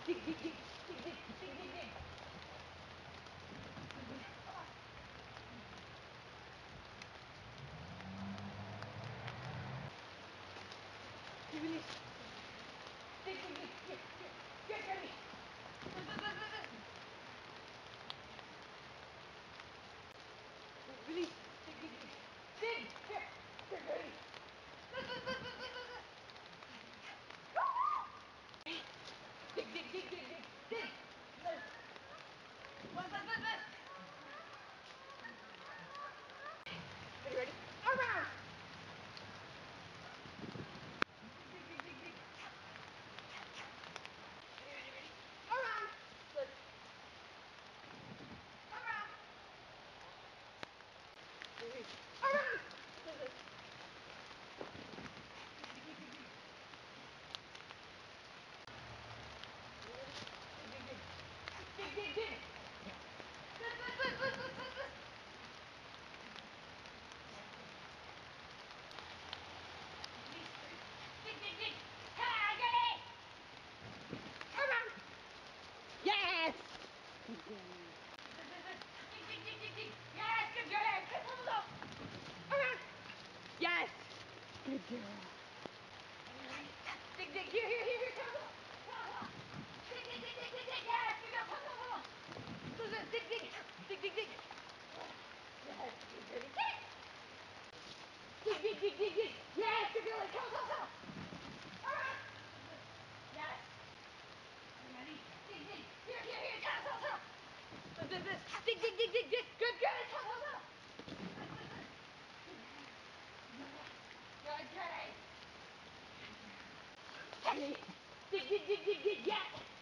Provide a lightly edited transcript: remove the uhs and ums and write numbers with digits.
Dig, dig, dig, dig, dig, dig, dig, dig, dig. Release. Dig, dig, dig, dig, dig. Get ready. Release. Dig, dig, dig. Dig. Here. Get ready. Dig, dig, dig, dig, dig, dig. Buzz. Are you ready? Around. Dig, dig, dig, dig. Ready. Around. Good. Around. Release. Around. Good. Dig, dig, dig. Buzz. Dig, dig, dig. Ha, I got it. Around. Yes. Good girl. Dig. Yes, good girl. Come on. Around. Yes. Good girl. Dig. Here. Come on. Dig. Yes, good girl. Come on. Dig. Yes, good girl. Dig. Yes, good girl. Come on. Around. Yes. Ready? Dig. Here. Come. Dig. Good girl. Come. Good girl. Dig. Yes.